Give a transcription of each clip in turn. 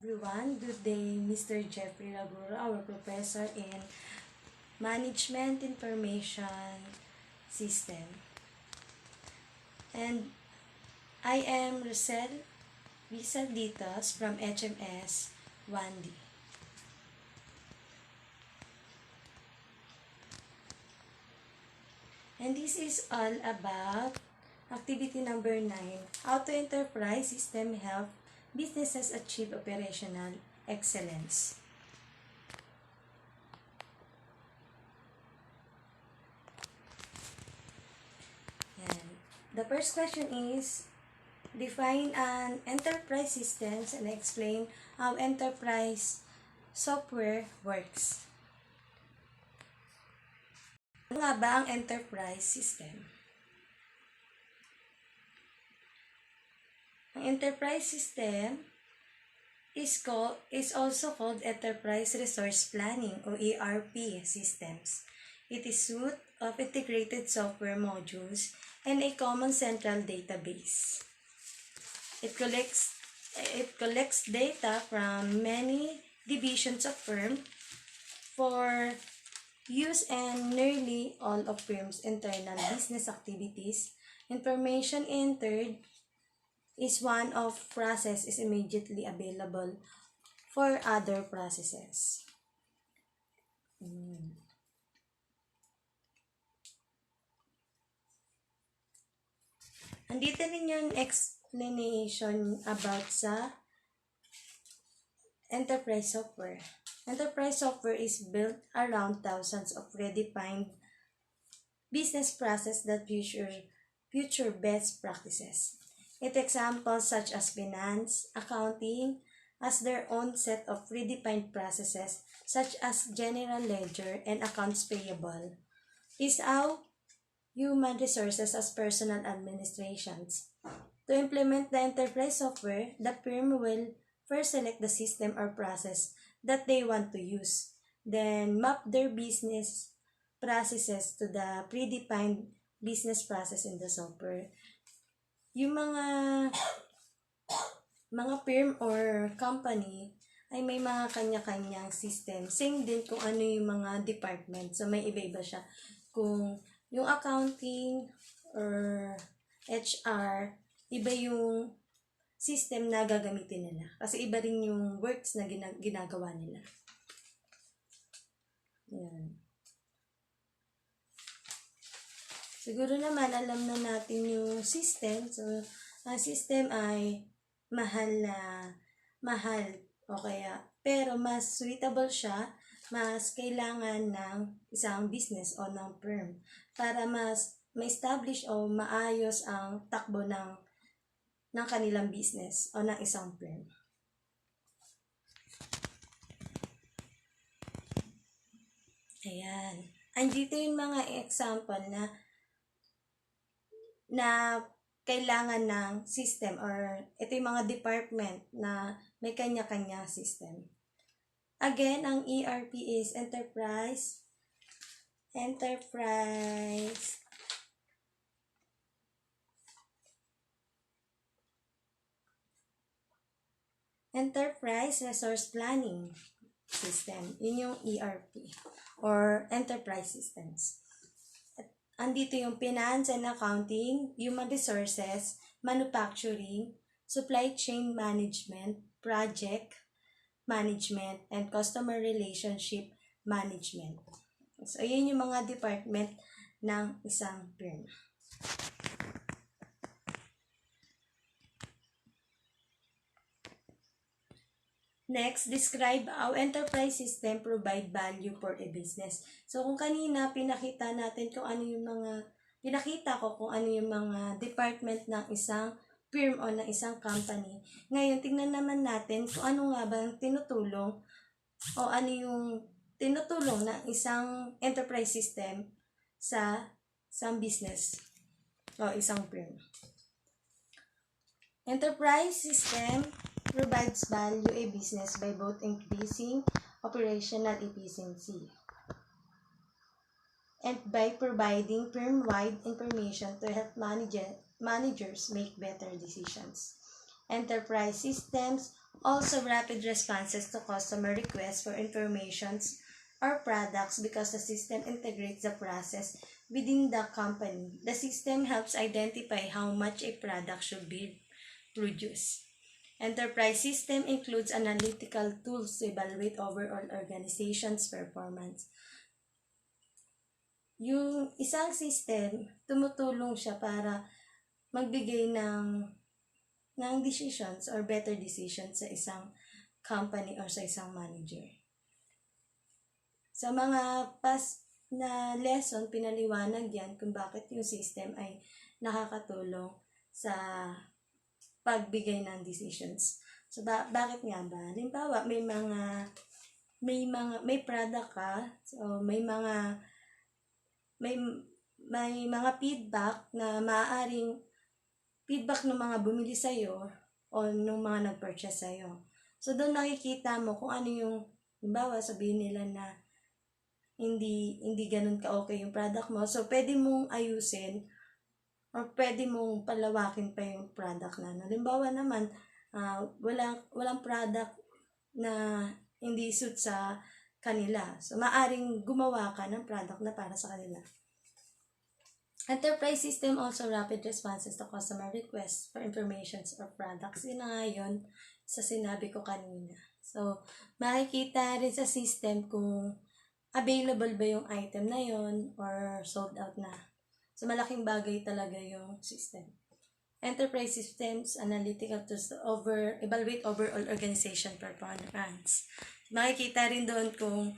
Everyone, good day, Mr. Jeffrey Laburo, our professor in Management Information System. And I am Rizal Ditas from HMS 1D. And this is all about activity number 9, how to enterprise system help businesses achieve operational excellence. And the first question is, define an enterprise systems and explain how enterprise software works. Ano nga ba ang enterprise system? Ang enterprise system is also called Enterprise Resource Planning o ERP systems. It is a suite of integrated software modules and a common central database. It collects data from many divisions of firm for use in nearly all of firm's internal business activities. Information entered is one of process is immediately available for other processes. Andito rin yung explanation about sa enterprise software. Enterprise software is built around thousands of predefined business processes that future best practices. It examples such as finance, accounting, as their own set of predefined processes such as general ledger and accounts payable, is how human resources as personal administrations. To implement the enterprise software, the firm will first select the system or process that they want to use, then map their business processes to the predefined business process in the software. Yung mga firm or company ay may mga kanya-kanyang system. Same din kung ano yung mga department. So, may iba-iba siya. Kung yung accounting or HR, iba yung system na gagamitin nila. Kasi iba rin yung works na ginagawa nila. Yan. Siguro naman, alam na natin yung system. So, ang system ay mahal o kaya, pero mas suitable siya, mas kailangan ng isang business o ng firm para mas ma-establish o maayos ang takbo ng kanilang business o ng isang firm. Ayan. Andito yung mga example na kailangan ng system or ito yung mga department na may kanya-kanya system. Again, ang ERP is Enterprise Resource Planning System. Yun yung ERP or Enterprise Systems. Andito yung finance and accounting, human resources, manufacturing, supply chain management, project management, and customer relationship management. So, yun yung mga department ng isang firm. Next, describe how enterprise system provide value for a business. So, kung kanina pinakita ko kung ano yung mga department ng isang firm o ng isang company. Ngayon, tingnan naman natin kung ano nga ba ang tinutulong o ano yung tinutulong ng isang enterprise system sa isang business o isang firm. Enterprise system provides value a business by both increasing operational efficiency and by providing firm-wide information to help managers make better decisions. Enterprise systems Also, rapid responses to customer requests for informations or products because the system integrates the process within the company. The system helps identify how much a product should be produced. Enterprise system includes analytical tools to evaluate overall organization's performance. Yung isang system, tumutulong siya para magbigay ng decisions or better decisions sa isang company or sa isang manager. Sa mga past na lesson, pinaliwanag yan kung bakit yung system ay nakakatulong sa pagbigay ng decisions. So, bakit nga ba? Halimbawa, may product ka, so may mga feedback na maaaring feedback ng mga bumili sa'yo o ng mga nag-purchase sa'yo. So, doon nakikita mo kung ano yung, halimbawa, sabihin nila na hindi ganun ka-okay yung product mo. So, pwede mong ayusin or pwede mong palawakin pa yung product na. Halimbawa naman, walang product na hindi suit sa kanila. So, maaring gumawa ka ng product na para sa kanila. Enterprise system also rapid responses to customer requests for informations or products. Yun na nga yun sa sinabi ko kanina. So, makikita rin sa system kung available ba yung item na yun or sold out na. So, malaking bagay talaga yung system. Enterprise systems, analytical tools to evaluate overall organization performance. Makikita rin doon kung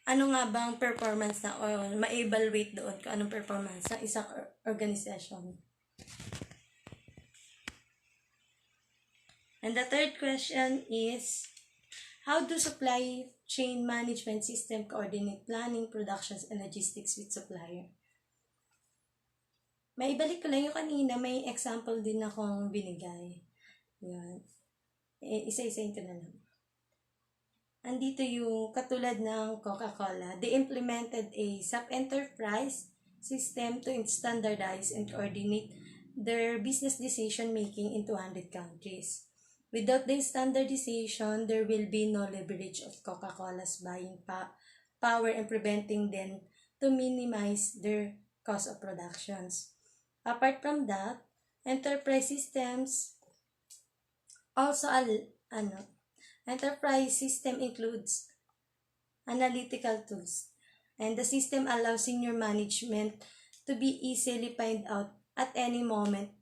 ano nga bang performance na o ma-evaluate doon kung anong performance ng isang organization. And the third question is, how do supply chain management system coordinate planning, productions, and logistics with supplier? May ibalik ko lang yung kanina, may example din akong binigay. Yan. Isa-isayin ko na lang. Andito yung katulad ng Coca-Cola. They implemented a sub-enterprise system to standardize and coordinate their business decision-making in 200 countries. Without the standardization, there will be no leverage of Coca-Cola's buying power and preventing them to minimize their cost of productions. Apart from that, enterprise systems also enterprise system includes analytical tools, and the system allows senior management to be easily find out at any moment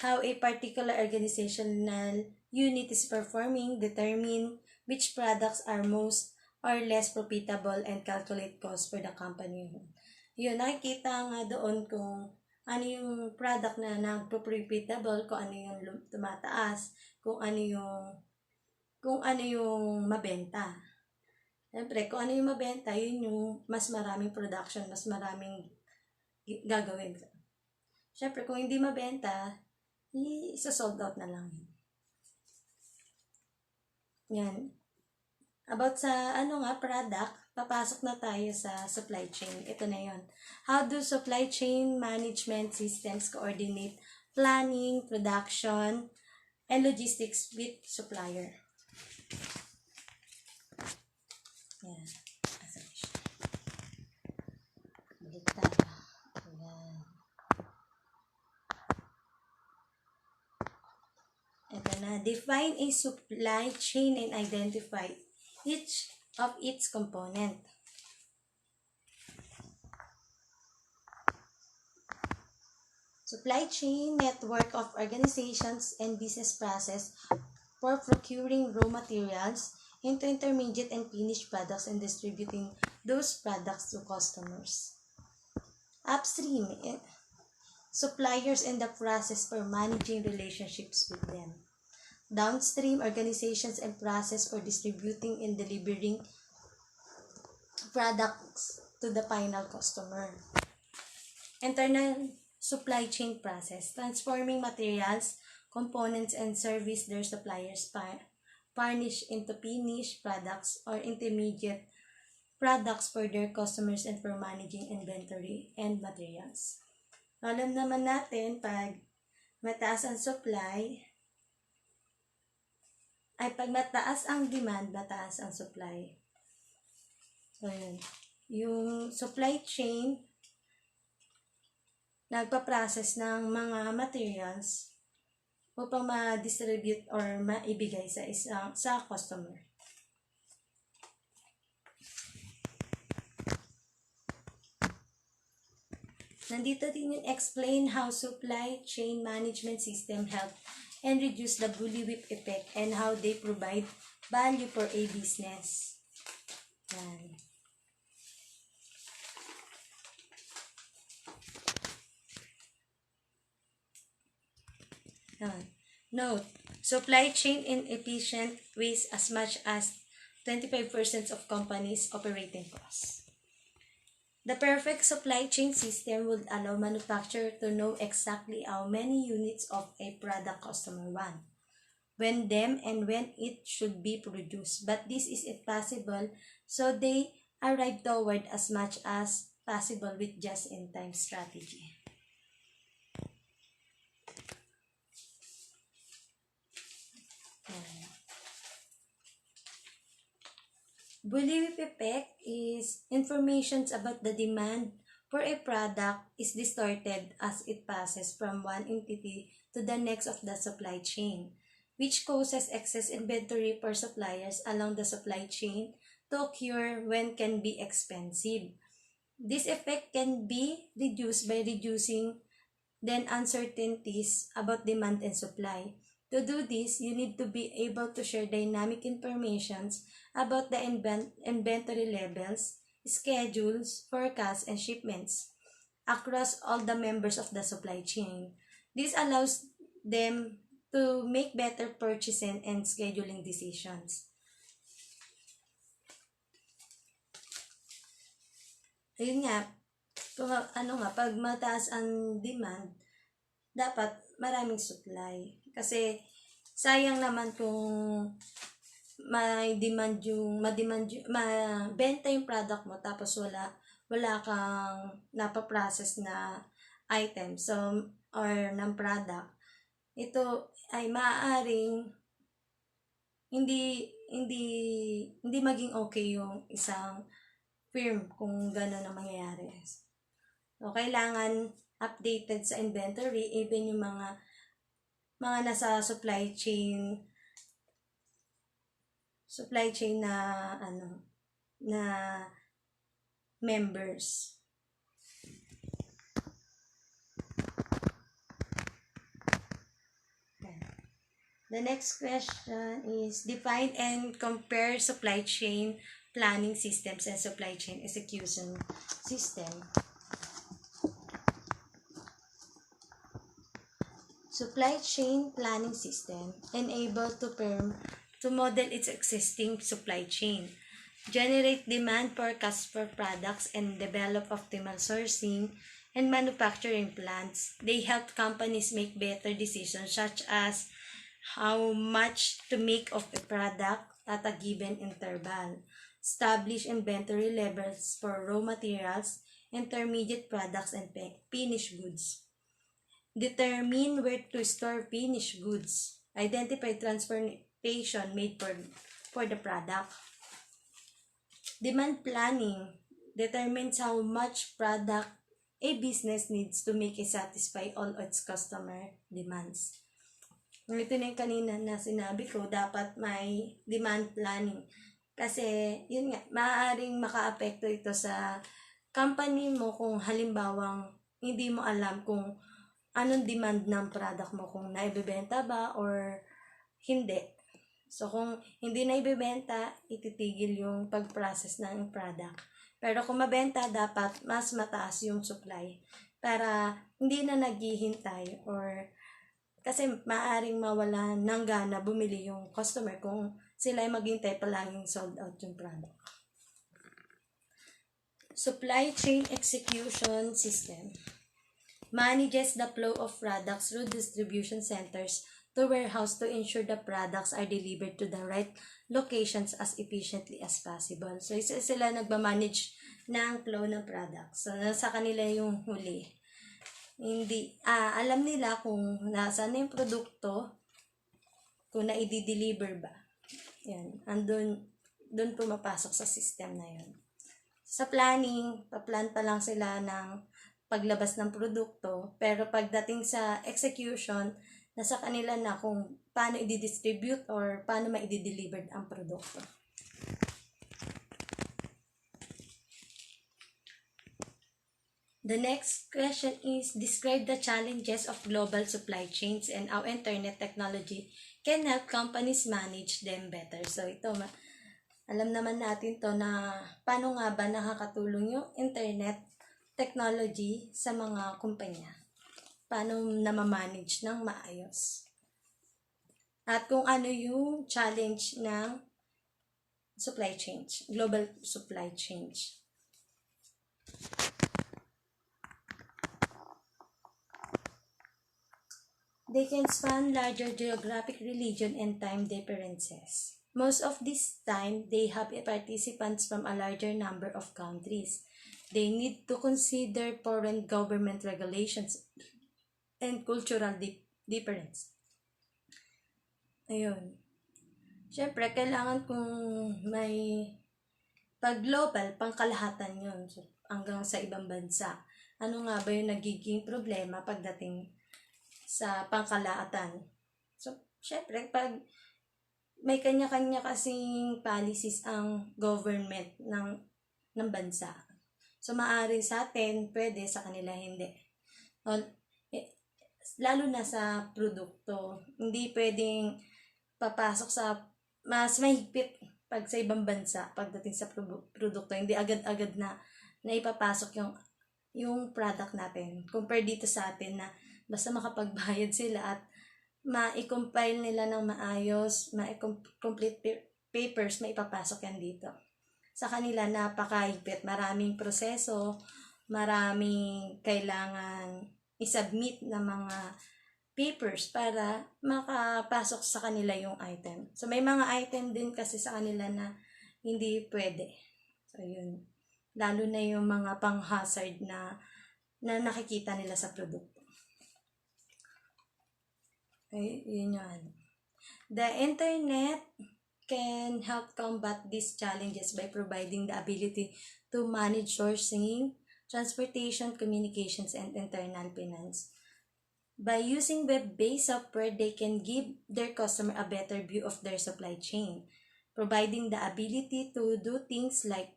how a particular organizational unit is performing, determine which products are most or less profitable, and calculate costs for the company. Yun, nakikita nga doon kung ano yung product na nagpo-profitable, kung ano yung tumataas, kung ano yung mabenta. Siyempre, kung ano yung mabenta, yun yung mas maraming production, mas maraming gagawin. Siyempre, kung hindi mabenta, isa-sold out na lang. Yan. About sa product, papasok na tayo sa supply chain. Ito na yun. How do supply chain management systems coordinate planning, production, and logistics with supplier? Yan. Balik tayo. Yan. Ito na. Define a supply chain and identify each of its component. Supply chain network of organizations and business process for procuring raw materials into intermediate and finished products and distributing those products to customers. Upstream, suppliers in the process for managing relationships with them. Downstream, organizations and process for distributing and delivering products to the final customer. Internal supply chain process, transforming materials, components, and service their suppliers furnish into finished products or intermediate products for their customers and for managing inventory and materials. Alam naman natin, pag mataas ang supply, ay pag mataas ang demand, mataas ang supply. So, yun. Yung supply chain, nagpa-process ng mga materials upang ma-distribute or maibigay sa customer. Nandito din yung explain how supply chain management system help and reduce the bullwhip effect and how they provide value for a business. Yan. Note, supply chain inefficient waste as much as 25% of companies' operating costs. The perfect supply chain system would allow manufacturer to know exactly how many units of a product customer want, when them and when it should be produced. But this is impossible, so they arrive toward as much as possible with just-in-time strategy. Bullwhip effect is information about the demand for a product is distorted as it passes from one entity to the next of the supply chain, which causes excess inventory for suppliers along the supply chain to occur when can be expensive. This effect can be reduced by reducing then uncertainties about demand and supply. To do this, you need to be able to share dynamic information about the inventory levels, schedules, forecasts, and shipments across all the members of the supply chain. This allows them to make better purchasing and scheduling decisions. Ayun nga, pag mataas ang demand, dapat maraming supply. Kasi sayang naman kung mabenta yung product mo tapos wala kang napaprocess na item or ng product. Ito ay maaaring hindi maging okay yung isang firm kung gano'n ang mangyayari. So, kailangan updated sa inventory, even yung mga nasa supply chain na na members. The next question is define and compare supply chain planning systems and supply chain execution system. Supply chain planning system enable to firm to model its existing supply chain, generate demand forecasts for products, and develop optimal sourcing and manufacturing plans. They help companies make better decisions such as how much to make of a product at a given interval, establish inventory levels for raw materials, intermediate products, and finished goods. Determine where to store finished goods. Identify transportation made for the product. Demand planning determines how much product a business needs to make it satisfy all its customer demands. Ito na yung kanina na sinabi ko, dapat may demand planning. Kasi, yun nga, maaaring makaapekto ito sa company mo kung halimbawang hindi mo alam kung anong demand ng product mo, kung naibibenta ba or hindi. So, kung hindi naibibenta, ititigil yung pag-process ng product. Pero kung mabenta, dapat mas mataas yung supply para hindi na naghihintay or kasi maaaring mawala ng gana bumili yung customer kung sila ay maghintay palaging sold out yung product. Supply chain execution system manages the flow of products through distribution centers to warehouse to ensure the products are delivered to the right locations as efficiently as possible. So, sila nagmamanage ng flow ng products. So, sa kanila yung huli. Alam nila kung nasaan yung produkto, kung na i-deliver ba. Yan, doon pumapasok sa system na yun. Sa planning, pa-plan pa lang sila ng paglabas ng produkto, pero pagdating sa execution, nasa kanila na kung paano i-distribute or paano ma-i-deliver ang produkto. The next question is, describe the challenges of global supply chains and how internet technology can help companies manage them better. So ito, alam naman natin to na paano nga ba nakakatulong yung internet technology sa mga kumpanya. Paano na-manage ng maayos. At kung ano yung challenge ng supply chain, global supply chain. They can span larger geographic region and time differences. Most of this time, they have participants from a larger number of countries. They need to consider foreign government regulations and cultural difference. Ayun. Siyempre, kailangan kung may pag-global, pangkalahatan yun. So, hanggang sa ibang bansa. Ano nga ba yung nagiging problema pagdating sa pangkalahatan? So, syempre, pag may kanya-kanya kasing policies ang government ng bansa. So, maaari sa atin, pwede, sa kanila hindi. Lalo na sa produkto. Hindi pwedeng papasok sa mas mahigpit pag sa ibang bansa pagdating sa produkto. Hindi agad-agad na ipapasok yung product natin. Compare dito sa atin na basta makapagbayad sila at ma-compile nila ng maayos, ma-complete papers, maipapasok yan dito. Sa kanila, napakahigpit. Maraming proseso, maraming kailangan i-submit na mga papers para makapasok sa kanila yung item. So, may mga item din kasi sa kanila na hindi pwede. So, yun. Lalo na yung mga pang-hazard na nakikita nila sa produkto. Okay, yun yun. The internet can help combat these challenges by providing the ability to manage sourcing, transportation, communications, and internal finance. By using web-based software, they can give their customer a better view of their supply chain, providing the ability to do things like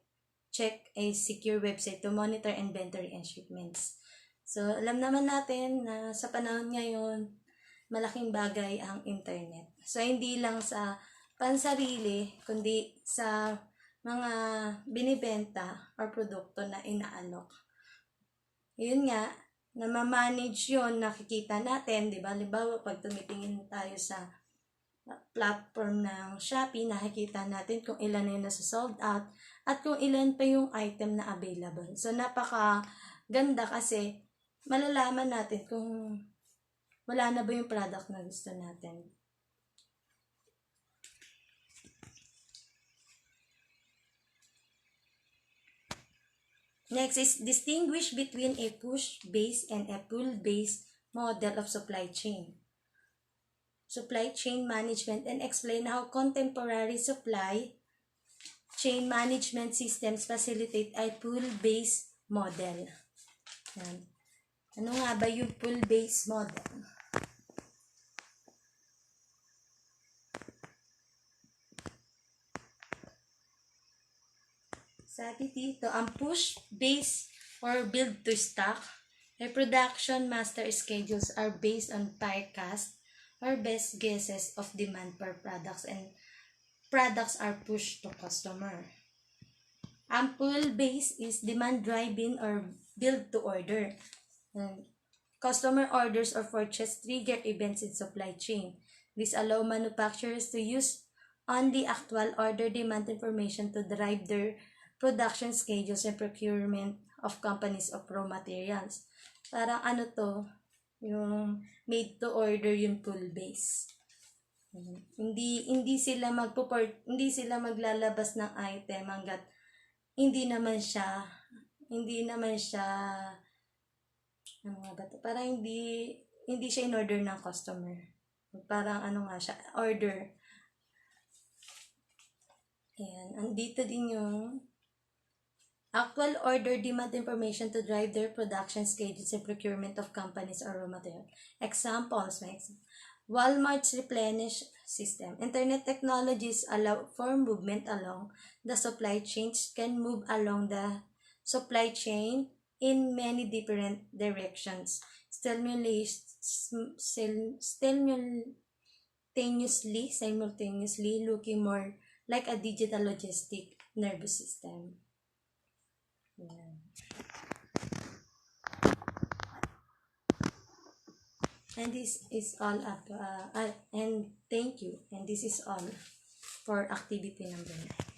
check a secure website to monitor inventory and shipments. So, alam naman natin na sa panahon ngayon, malaking bagay ang internet. So, hindi lang sa pansarili, kundi sa mga binibenta or produkto na inaalok. Yun nga, na ma-manage yun, nakikita natin, di ba? Halimbawa, pag tumitingin tayo sa platform ng Shopee, nakikita natin kung ilan na yung nasa-sold out at kung ilan pa yung item na available. So, napaka ganda kasi malalaman natin kung wala na ba yung product na gusto natin. Next is distinguish between a push-based and a pull-based model of supply chain. Supply chain management and explain how contemporary supply chain management systems facilitate a pull-based model. Yan. Ano nga ba yung pull-based model? Sabi dito, ang push-based or build-to-stock, a production master schedules are based on forecast or best guesses of demand for products and products are pushed to customer. Ang pull-based is demand-driven or build-to-order. Customer orders or purchase trigger events in supply chain. This allow manufacturers to use only actual order demand information to drive their production schedules and procurement of companies of raw materials. Parang ano to, yung made to order yung pull base. Hindi sila maglalabas ng item hangga't hindi naman siya ano nga ba to? Parang hindi siya in order ng customer. Parang ano nga siya, order. Ayan, andito din yung actual order demand information to drive their production schedules and procurement of companies or raw material. Examples, Walmart's replenish system. Internet technologies allow for movement along the supply chains, can move along the supply chain in many different directions, simultaneously looking more like a digital logistic nervous system. Yeah. And this is all up, and thank you. And this is all for activity number 9.